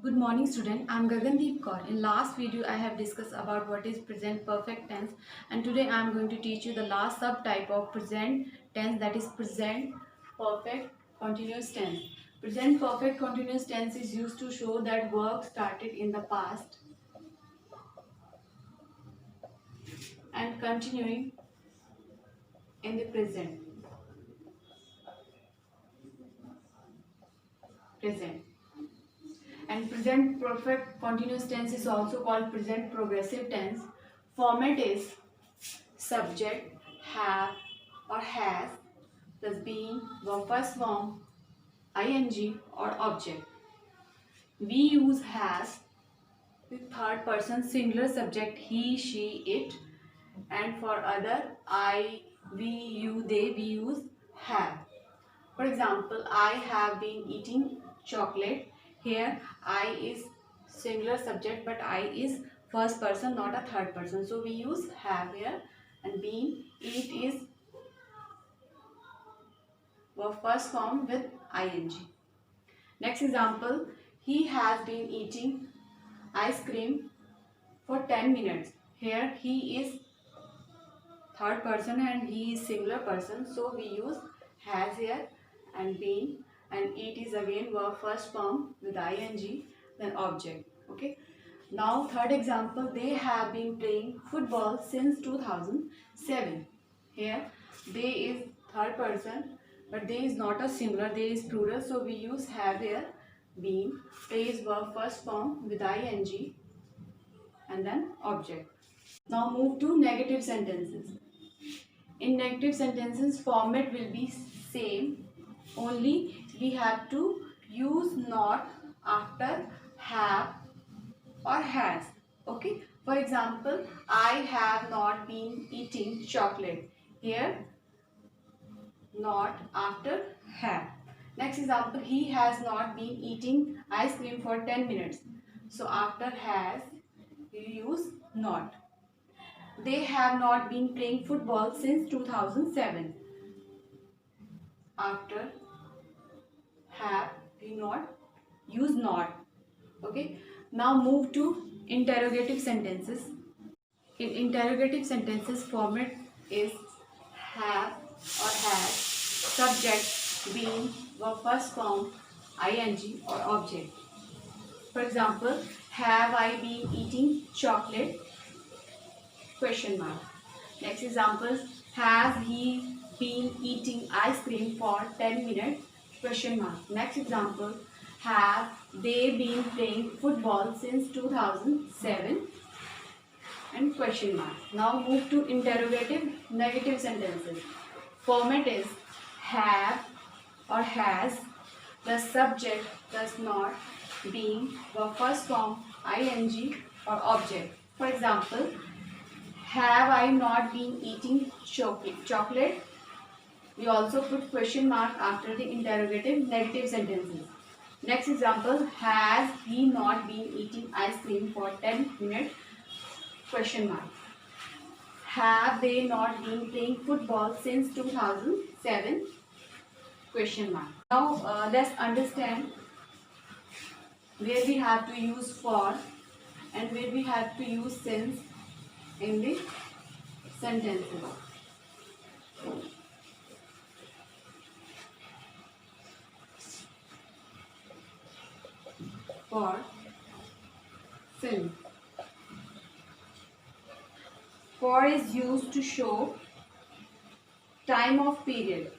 Good morning student, I am Gagandeep Kaur. In last video I have discussed about what is present perfect tense, and today I am going to teach you the last subtype of present tense, that is present perfect continuous tense. Present perfect continuous tense is used to show that work started in the past and continuing in the present. And present perfect continuous tense is also called present progressive tense. Format is subject, have or has, plus being, verb first form, ing or object. We use has with third person singular subject he, she, it, and for other I, we, you, they, we use have. For example, I have been eating chocolate. Here I is singular subject but I is first person, not a third person. So we use have here, and been, eat is verb first form with ing. Next example, he has been eating ice cream for 10 minutes. Here he is third person and he is singular person, so we use has here, and been, and it is again verb first form with ing, then object. Okay. Now third example, they have been playing football since 2007. Here they is third person but they is not a singular, they is plural, so we use have here. Been, play is verb first form with ing and then object. Now move to negative sentences. In negative sentences, format will be same, only we have to use not after have or has. Okay. For example, I have not been eating chocolate. Here not after have. Next example, he has not been eating ice cream for 10 minutes. So after has you use not. They have not been playing football since 2007. After have we not use not. Okay. Now move to interrogative sentences. In interrogative sentences, format is have or has, subject, been, verb first form, ing or object. For example, have I been eating chocolate? Question mark. Next example, has he been eating ice cream for 10 minutes? Question mark. Next example, have they been playing football since 2007? And question mark. Now move to interrogative negative sentences. Format is have or has, the subject does not, being, verb first form, ing or object. For example, have I not been eating chocolate? We also put question mark after the interrogative negative sentences. Next example, has he not been eating ice cream for 10 minutes? Question mark. Have they not been playing football since 2007? Question mark. Now let's understand where we have to use for and where we have to use since in the sentences. For, since. For is used to show time of period.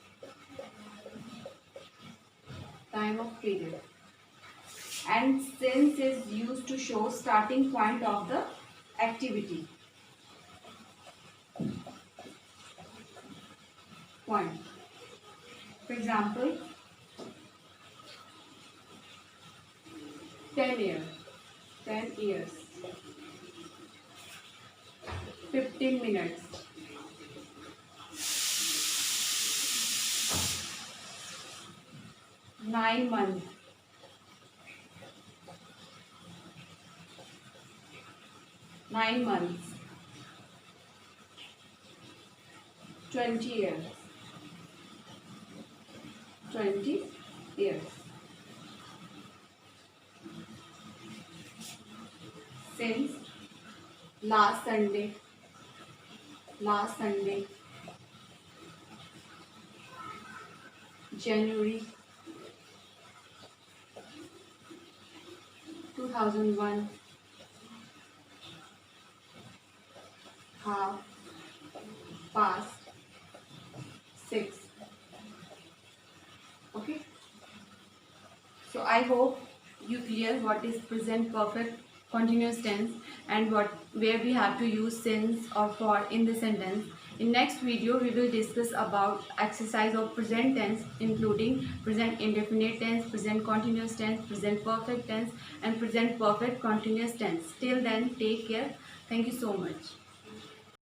Time of period. And since is used to show starting point of the activity. Point. For example, 10 years. 10 years. 15 minutes. 9 months. 9 months. 20 years. 20 years. since last Sunday, January 2001, half past 6. Okay. So I hope you clear what is present perfect continuous tense and where we have to use since or for in the sentence. In next video we will discuss about exercise of present tense, including present indefinite tense, present continuous tense, present perfect tense and present perfect continuous tense. Till then, take care. Thank you so much.